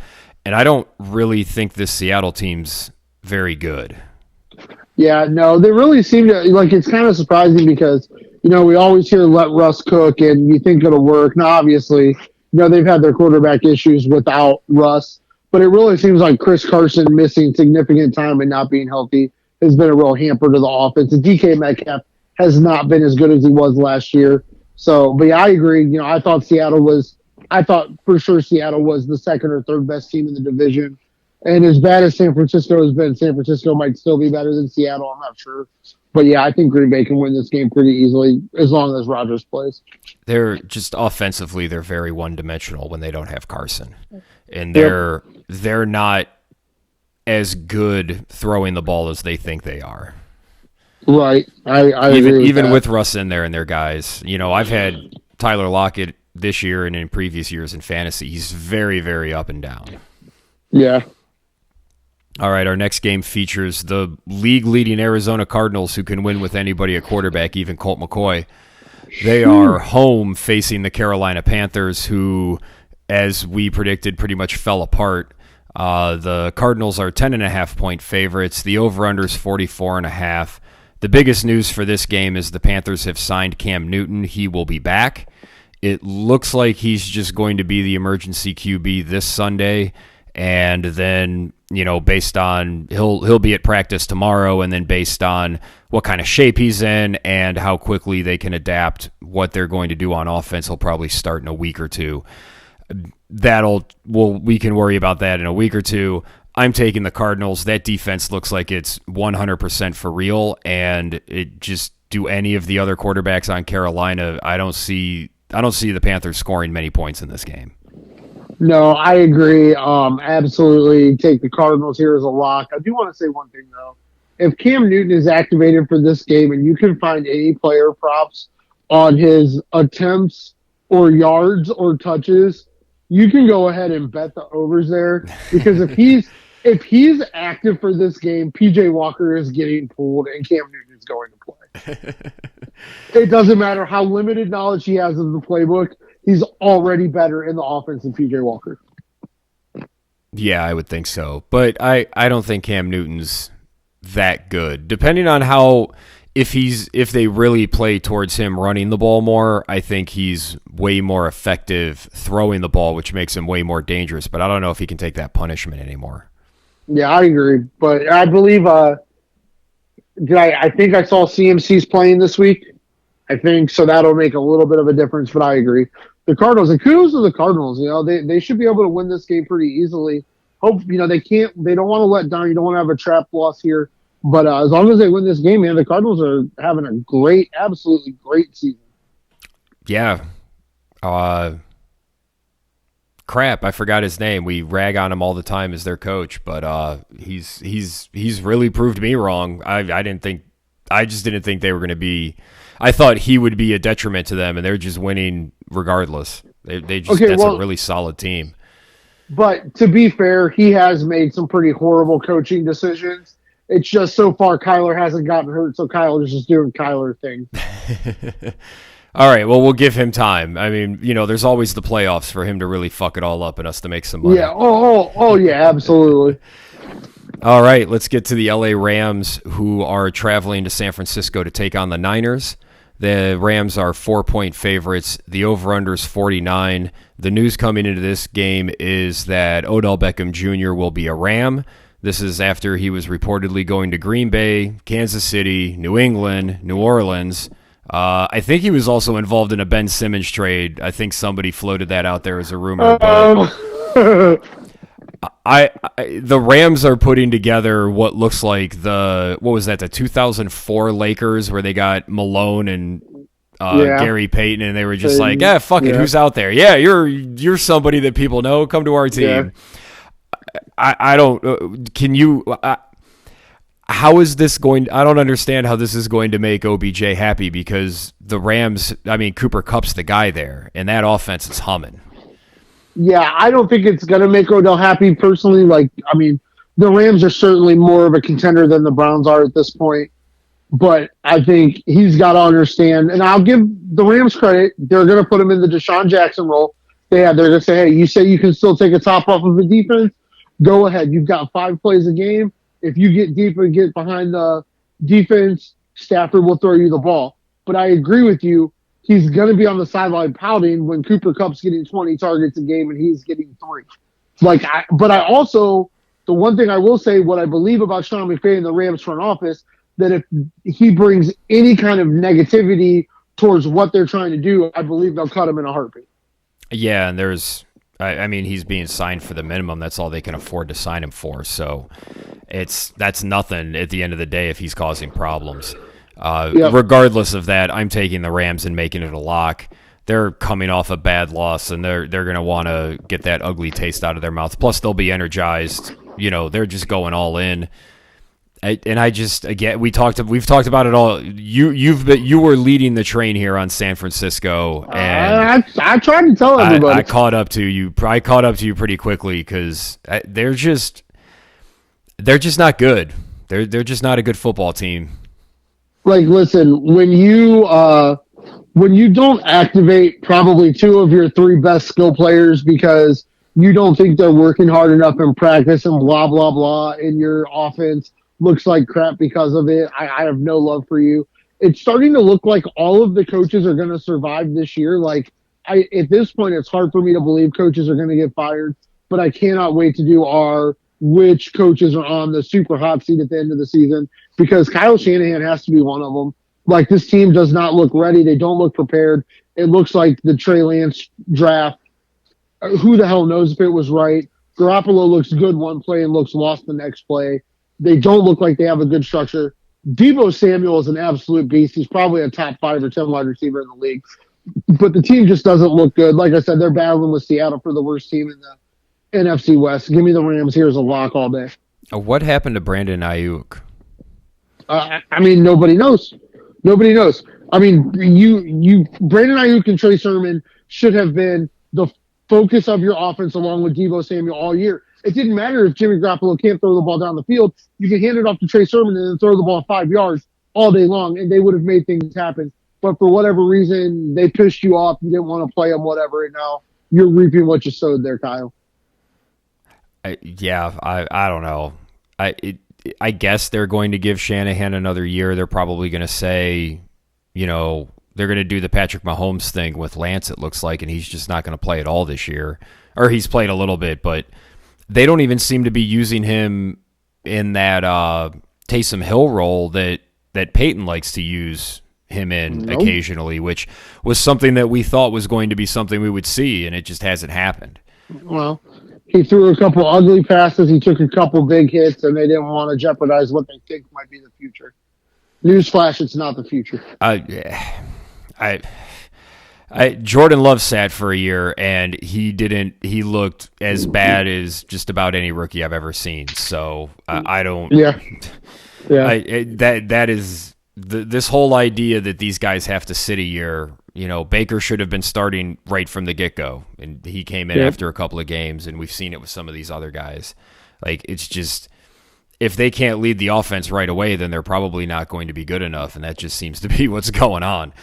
and I don't really think this Seattle team's very good. Yeah, no, they really seem to, like, it's kind of surprising because, we always hear let Russ cook, and you think it'll work. Now, obviously, they've had their quarterback issues without Russ, but it really seems like Chris Carson missing significant time and not being healthy has been a real hamper to the offense. And DK Metcalf has not been as good as he was last year. So, but yeah, I agree. I thought for sure Seattle was the second or third best team in the division. And as bad as San Francisco has been, San Francisco might still be better than Seattle. I'm not sure. But yeah, I think Green Bay can win this game pretty easily as long as Rodgers plays. They're just offensively, they're very one-dimensional when they don't have Carson. And they're not as good throwing the ball as they think they are. Right. I agree even with Russ in there and their guys. I've had Tyler Lockett this year and in previous years in fantasy. He's very, very up and down. Yeah. All right, our next game features the league-leading Arizona Cardinals, who can win with anybody at quarterback, even Colt McCoy. They are home facing the Carolina Panthers, who, as we predicted, pretty much fell apart. The Cardinals are 10.5-point favorites. The over-under is 44.5. The biggest news for this game is the Panthers have signed Cam Newton. He will be back. It looks like he's just going to be the emergency QB this Sunday, and then based on he'll be at practice tomorrow, and then based on what kind of shape he's in and how quickly they can adapt what they're going to do on offense, he'll probably start in a week or two. We can worry about that in a week or two. I'm taking the Cardinals. That defense looks like it's 100% for real, and it just, do any of the other quarterbacks on Carolina, I don't see the Panthers scoring many points in this game. No, I agree. Absolutely take the Cardinals here as a lock. I do want to say one thing, though. If Cam Newton is activated for this game and you can find any player props on his attempts or yards or touches, you can go ahead and bet the overs there, because if he's active for this game, PJ Walker is getting pulled and Cam Newton is going to play. It doesn't matter how limited knowledge he has of the playbook. He's already better in the offense than PJ Walker. Yeah, I would think so. But I don't think Cam Newton's that good. Depending on how, if they really play towards him running the ball more, I think he's way more effective throwing the ball, which makes him way more dangerous. But I don't know if he can take that punishment anymore. Yeah, I agree. But I believe I think I saw CMC's playing this week. I think so. That'll make a little bit of a difference, but I agree. The Cardinals, and kudos to the Cardinals. They should be able to win this game pretty easily. Hope they don't want to let down. You don't want to have a trap loss here. But as long as they win this game, man, the Cardinals are having a absolutely great season. Yeah. Crap, I forgot his name. We rag on him all the time as their coach, but he's really proved me wrong. I just didn't think they were going to be. I thought he would be a detriment to them, and they're just winning regardless. That's a really solid team. But to be fair, he has made some pretty horrible coaching decisions, It's just so far Kyler hasn't gotten hurt, so Kyler's just doing Kyler thing. All right, well, we'll give him time. I mean, there's always the playoffs for him to really fuck it all up and us to make some money. Yeah. Oh, yeah, absolutely. All right, let's get to the LA Rams, who are traveling to San Francisco to take on the Niners. The Rams are 4-point favorites. The over-under is 49. The news coming into this game is that Odell Beckham Jr. will be a Ram. This is after he was reportedly going to Green Bay, Kansas City, New England, New Orleans. I think he was also involved in a Ben Simmons trade. I think somebody floated that out there as a rumor. But the Rams are putting together what looks like the 2004 Lakers, where they got Malone and Gary Payton, and they were just like, fuck it, who's out there? Yeah, you're somebody that people know. Come to our team. Yeah. I don't. Can you? How is this going? I don't understand how this is going to make OBJ happy, because the Rams. I mean, Cooper Kupp's the guy there, and that offense is humming. Yeah, I don't think it's going to make Odell happy personally. The Rams are certainly more of a contender than the Browns are at this point. But I think he's got to understand, and I'll give the Rams credit. They're going to put him in the Deshaun Jackson role. They're going to say, hey, you say you can still take a top off of the defense? Go ahead. You've got 5 plays a game. If you get deep and get behind the defense, Stafford will throw you the ball. But I agree with you. He's going to be on the sideline pouting when Cooper Kupp's getting 20 targets a game and he's getting 3. The one thing I will say, what I believe about Sean McVay and the Rams front office, that if he brings any kind of negativity towards what they're trying to do, I believe they'll cut him in a heartbeat. Yeah, and he's being signed for the minimum. That's all they can afford to sign him for. So that's nothing at the end of the day if he's causing problems. Regardless of that, I'm taking the Rams and making it a lock. They're coming off a bad loss, and they're going to want to get that ugly taste out of their mouth. Plus, they'll be energized. They're just going all in. We've talked about it all. You were leading the train here on San Francisco, and I tried to tell everybody. I caught up to you. I caught up to you pretty quickly because they're just not good. They're just not a good football team. Listen, when you don't activate probably 2 of your 3 best skill players because you don't think they're working hard enough in practice and blah blah blah, and your offense looks like crap because of it, I have no love for you. It's starting to look like all of the coaches are going to survive this year. At this point, it's hard for me to believe coaches are going to get fired, but I cannot wait to do which coaches are on the super hot seat at the end of the season, because Kyle Shanahan has to be one of them. This team does not look ready. They don't look prepared. It looks like the Trey Lance draft. Who the hell knows if it was right? Garoppolo looks good one play and looks lost the next play. They don't look like they have a good structure. Deebo Samuel is an absolute beast. He's probably a top 5 or 10 wide receiver in the league. But the team just doesn't look good. Like I said, they're battling with Seattle for the worst team in the NFC West. Give me the Rams here as a lock all day. What happened to Brandon Ayuk? Nobody knows. Nobody knows. Brandon Ayuk and Trey Sermon should have been the focus of your offense along with Deebo Samuel all year. It didn't matter if Jimmy Garoppolo can't throw the ball down the field. You can hand it off to Trey Sermon and then throw the ball 5 yards all day long, and they would have made things happen. But for whatever reason, they pissed you off. You didn't want to play them, whatever, and now you're reaping what you sowed there, Kyle. I don't know. I guess they're going to give Shanahan another year. They're probably going to say, they're going to do the Patrick Mahomes thing with Lance, it looks like, and he's just not going to play at all this year. Or he's played a little bit, but they don't even seem to be using him in that Taysom Hill role that Peyton likes to use him in occasionally, which was something that we thought was going to be something we would see, and it just hasn't happened. Well, he threw a couple ugly passes. He took a couple big hits, and they didn't want to jeopardize what they think might be the future. Newsflash, it's not the future. Jordan Love sat for a year, and he looked as bad as just about any rookie I've ever seen. So I don't. Yeah. That is this whole idea that these guys have to sit a year. Baker should have been starting right from the get-go, and he came in after a couple of games, and we've seen it with some of these other guys. It's just if they can't lead the offense right away, then they're probably not going to be good enough, and that just seems to be what's going on.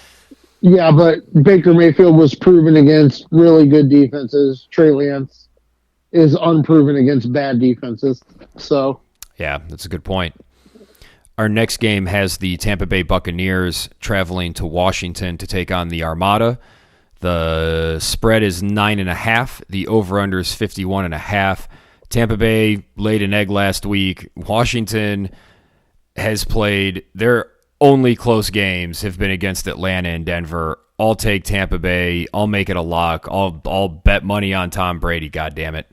Yeah, but Baker Mayfield was proven against really good defenses. Trey Lance is unproven against bad defenses. So, yeah, that's a good point. Our next game has the Tampa Bay Buccaneers traveling to Washington to take on the Armada. The spread is 9.5. The over-under is 51.5. Tampa Bay laid an egg last week. Washington has played their only close games have been against Atlanta and Denver. I'll take Tampa Bay. I'll make it a lock. I'll bet money on Tom Brady. God damn it.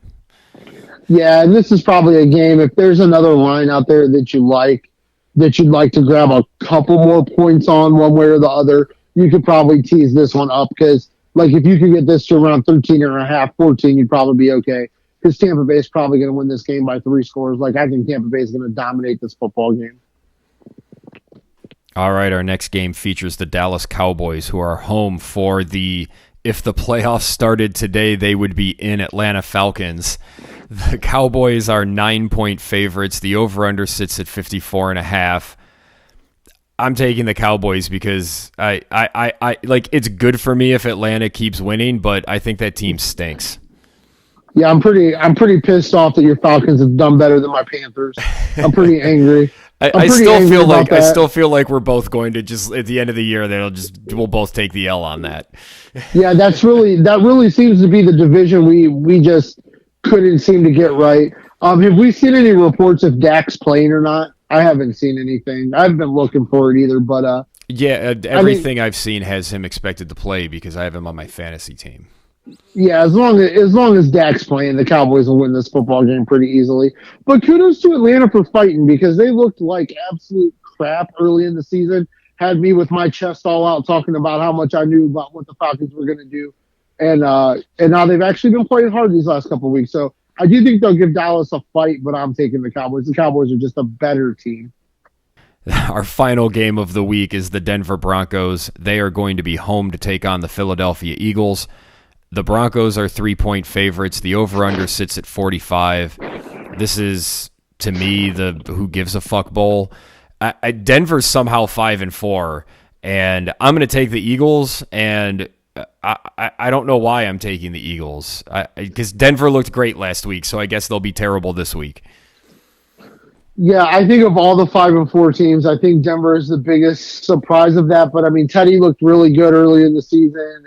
Yeah, and this is probably a game. If there's another line out there that you'd like to grab a couple more points on one way or the other, you could probably tease this one up because, like, if you could get this to around 13.5, 14, you'd probably be okay. Because Tampa Bay is probably going to win this game by 3 scores. Like, I think Tampa Bay is going to dominate this football game. All right, our next game features the Dallas Cowboys, who are home for the, if the playoffs started today, they would be in Atlanta Falcons. The Cowboys are 9-point favorites. The over-under sits at 54.5. I'm taking the Cowboys because I like, it's good for me if Atlanta keeps winning, but I think that team stinks. Yeah, I'm pretty pissed off that your Falcons have done better than my Panthers. I'm pretty angry. I still feel like we're both going to just at the end of the year we'll both take the L on that. Yeah, that really seems to be the division we just couldn't seem to get right. Have we seen any reports if Dak's playing or not? I haven't seen anything. I haven't been looking for it either, but everything I've seen has him expected to play because I have him on my fantasy team. Yeah, as long as Dak's playing, the Cowboys will win this football game pretty easily. But kudos to Atlanta for fighting because they looked like absolute crap early in the season. Had me with my chest all out talking about how much I knew about what the Falcons were going to do, and now they've actually been playing hard these last couple of weeks. So I do think they'll give Dallas a fight, but I'm taking the Cowboys. The Cowboys are just a better team. Our final game of the week is the Denver Broncos. They are going to be home to take on the Philadelphia Eagles. The Broncos are 3-point favorites. The over-under sits at 45. This is, to me, the who gives a fuck bowl. Denver's somehow 5-4, and I'm going to take the Eagles, and I don't know why I'm taking the Eagles. Because Denver looked great last week, so I guess they'll be terrible this week. Yeah, I think of all the 5-4 teams, I think Denver is the biggest surprise of that. But, I mean, Teddy looked really good early in the season,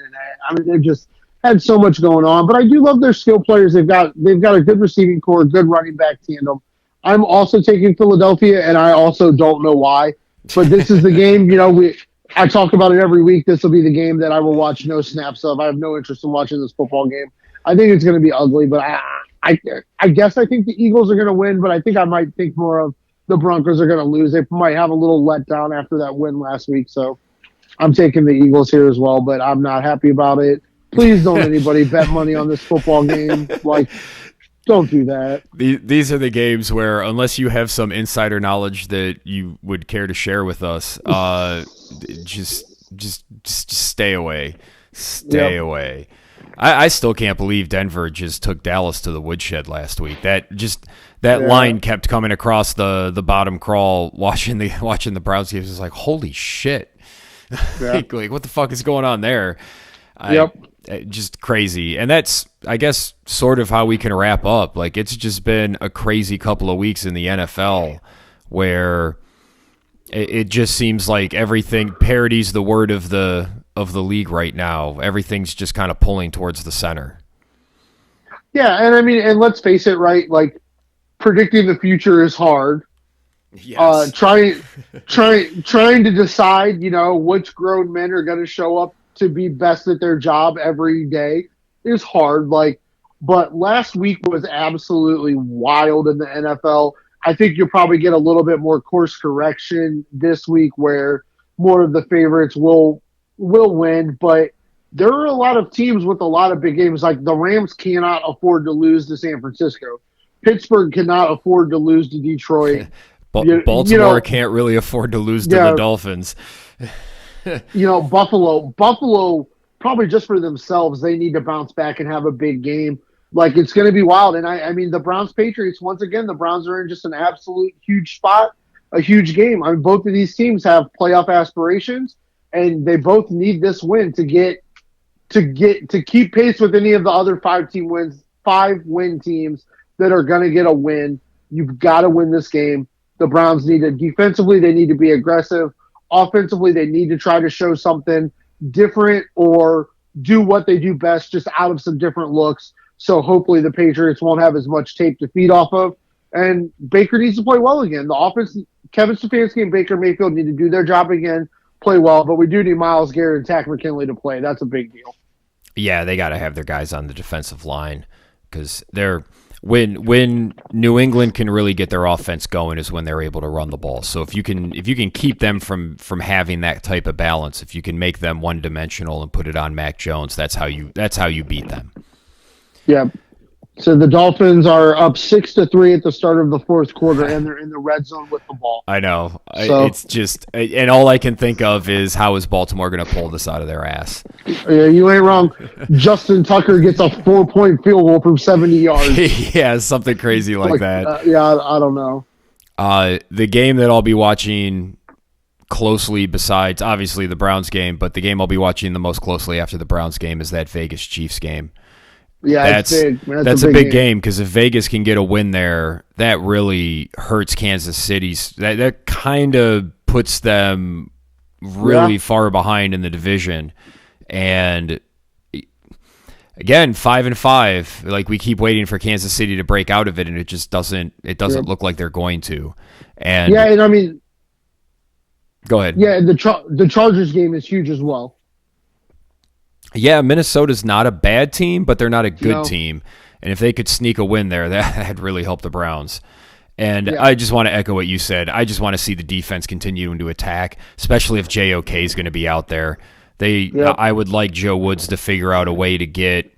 and they've just had so much going on. But I do love their skill players. They've got a good receiving core, good running back tandem. I'm also taking Philadelphia, and I also don't know why. But this is the game, I talk about it every week. This will be the game that I will watch no snaps of. I have no interest in watching this football game. I think it's going to be ugly, but I guess I think the Eagles are going to win, but I think I might think more of the Broncos are going to lose. They might have a little letdown after that win last week, so I'm taking the Eagles here as well, but I'm not happy about it. Please don't anybody bet money on this football game. Like, don't do that. These are the games where, unless you have some insider knowledge that you would care to share with us, just stay away. Stay away. I still can't believe Denver just took Dallas to the woodshed last week. That line kept coming across the bottom crawl. Watching the Browns games is like, holy shit! Yeah. like what the fuck is going on there? Just crazy. And that's, I guess, sort of how we can wrap up. Like, it's just been a crazy couple of weeks in the NFL where it just seems like everything parody's the word of the league right now. Everything's just kind of pulling towards the center. Yeah, and I mean, and let's face it, right? Like, predicting the future is hard. Yes. Trying to decide, which grown men are going to show up to be best at their job every day is hard. Like, but last week was absolutely wild in the NFL. I think you'll probably get a little bit more course correction this week where more of the favorites will win, but there are a lot of teams with a lot of big games. Like the Rams cannot afford to lose to San Francisco. Pittsburgh cannot afford to lose to Detroit. Baltimore can't really afford to lose to the Dolphins. Buffalo, probably just for themselves, they need to bounce back and have a big game. Like, it's going to be wild. And I mean, the Browns Patriots, once again, the Browns are in just an absolute huge spot, a huge game. I mean, both of these teams have playoff aspirations, and they both need this win to keep pace with any of the other 5 win teams that are going to get a win. You've got to win this game. The Browns need to defensively, they need to be aggressive. Offensively, they need to try to show something different or do what they do best, just out of some different looks. So hopefully the Patriots won't have as much tape to feed off of. And Baker needs to play well again. The offense, Kevin Stefanski and Baker Mayfield need to do their job again, play well. But we do need Myles Garrett and Takk McKinley to play. That's a big deal. Yeah, they got to have their guys on the defensive line because when New England can really get their offense going is when they're able to run the ball. So if you can keep them from having that type of balance, if you can make them one dimensional and put it on Mac Jones, that's how you beat them. Yeah. So the Dolphins are up 6-3 at the start of the fourth quarter, and they're in the red zone with the ball. I know. It's just, and all I can think of is how is Baltimore going to pull this out of their ass? Yeah, you ain't wrong. Justin Tucker gets a 4-point field goal from 70 yards. Yeah, something crazy like that. I don't know. The game that I'll be watching closely, besides obviously the Browns game, but the game I'll be watching the most closely after the Browns game is that Vegas Chiefs game. Yeah, that's big. That's a big game because if Vegas can get a win there, that really hurts Kansas City's. That kind of puts them really far behind in the division. And again, 5-5. Like, we keep waiting for Kansas City to break out of it, and it just doesn't. It doesn't look like they're going to. And and I mean, go ahead. Yeah, the Chargers game is huge as well. Yeah, Minnesota's not a bad team, but they're not a good team. And if they could sneak a win there, that'd really help the Browns. And I just want to echo what you said. I just want to see the defense continuing to attack, especially if JOK is going to be out there. I would like Joe Woods to figure out a way to get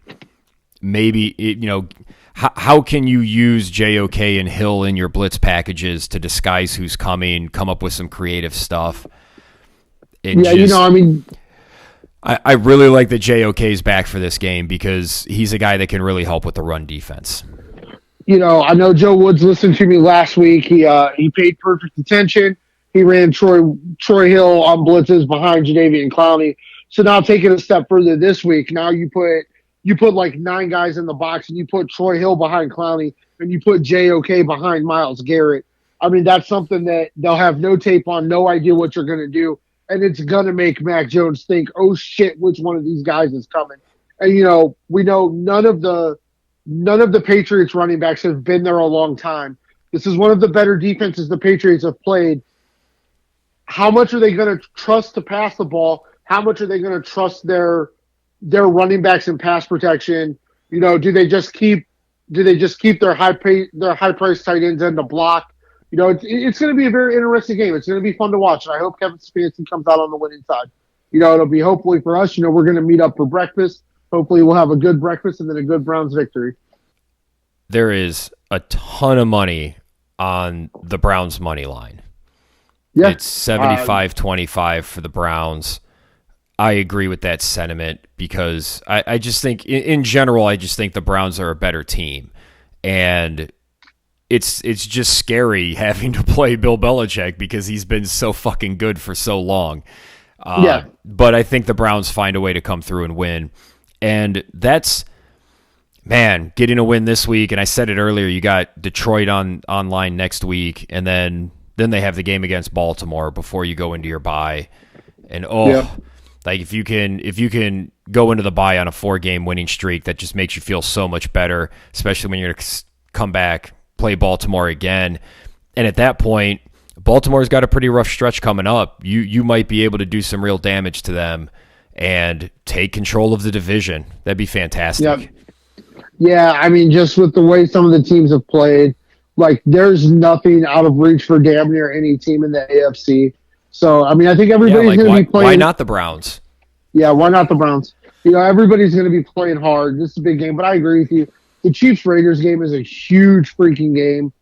maybe, how can you use JOK and Hill in your blitz packages to disguise who's coming, come up with some creative stuff? I really like that JOK is back for this game because he's a guy that can really help with the run defense. I know Joe Woods listened to me last week. He paid perfect attention. He ran Troy Hill on blitzes behind Jadeveon Clowney. So now taking a step further this week, now you put like 9 guys in the box and you put Troy Hill behind Clowney and you put JOK behind Myles Garrett. I mean, that's something that they'll have no tape on, no idea what you're going to do. And it's going to make Mac Jones think, oh, shit, which one of these guys is coming? And, we know none of the Patriots running backs have been there a long time. This is one of the better defenses the Patriots have played. How much are they going to trust to pass the ball? How much are they going to trust their running backs in pass protection? Do they just keep their high price tight ends in the block? It's going to be a very interesting game. It's going to be fun to watch. And I hope Kevin Stefanski comes out on the winning side. It'll be hopefully for us. We're going to meet up for breakfast. Hopefully we'll have a good breakfast and then a good Browns victory. There is a ton of money on the Browns money line. Yeah. It's 75-25 for the Browns. I agree with that sentiment because I just think in general, I just think the Browns are a better team. And it's just scary having to play Bill Belichick because he's been so fucking good for so long. But I think the Browns find a way to come through and win. And that's, man, getting a win this week. And I said it earlier, you got Detroit online next week. And then they have the game against Baltimore before you go into your bye. And like if you can go into the bye on a 4-game winning streak, that just makes you feel so much better, especially when you're going to come back, play Baltimore again. And at that point, Baltimore's got a pretty rough stretch coming up. You might be able to do some real damage to them and take control of the division. That'd be fantastic. Yep. Yeah, I mean, just with the way some of the teams have played, like there's nothing out of reach for damn near any team in the AFC. So, I mean, I think everybody's going to be playing. Why not the Browns? Yeah, why not the Browns? Everybody's going to be playing hard. This is a big game, but I agree with you. The Chiefs-Raiders game is a huge freaking game.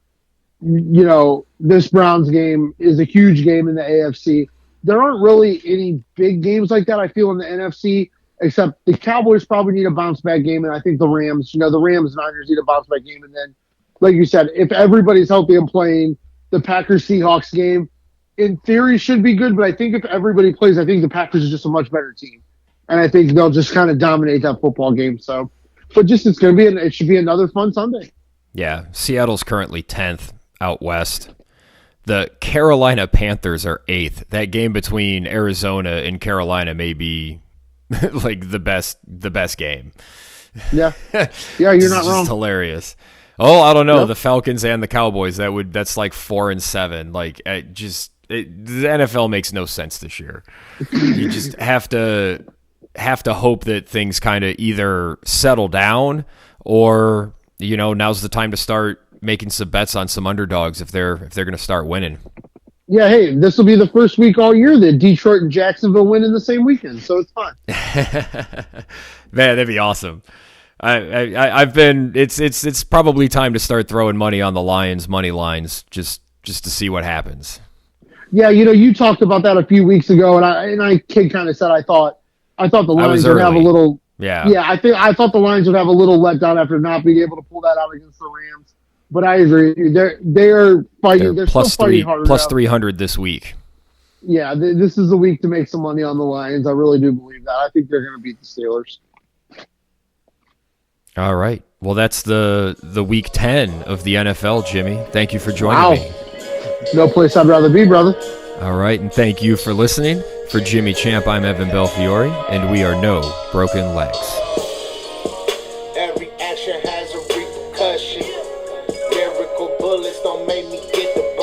This Browns game is a huge game in the AFC. There aren't really any big games like that, I feel, in the NFC. except the Cowboys probably need a bounce back game, and I think the Rams, the Rams Niners need a bounce back game, and then, like you said, if everybody's healthy and playing, the Packers Seahawks game, in theory, should be good. But I think if everybody plays, I think the Packers are just a much better team, and I think they'll just kind of dominate that football game. So, but just it should be another fun Sunday. Yeah, Seattle's currently 10th out west. The Carolina Panthers are 8th. That game between Arizona and Carolina may be like the best game. Yeah, you're not wrong. It's hilarious. Oh, I don't know. Yep. The Falcons and the Cowboys. That's like 4-7. Like the NFL makes no sense this year. You just have to hope that things kind of either settle down or now's the time to start making some bets on some underdogs if they're going to start winning. Yeah, hey, this will be the first week all year that Detroit and Jacksonville win in the same weekend, so it's fun. Man, that'd be awesome. I've been. It's probably time to start throwing money on the Lions money lines just to see what happens. Yeah, you talked about that a few weeks ago, and I kind of said I thought the Lions would have a little. Yeah. Yeah, I thought the Lions would have a little letdown after not being able to pull that out against the Rams. But I agree, they're fighting. They're plus still fighting harder. Plus 300 this week. Yeah, this is the week to make some money on the Lions. I really do believe that. I think they're going to beat the Steelers. All right. Well, that's the week 10 of the NFL, Jimmy. Thank you for joining me. No place I'd rather be, brother. All right, and thank you for listening. For Jimmy Champ, I'm Evan Belfiore, and we are No Broken Legs. Every action has a repercussion. Lyrical bullets don't make me get the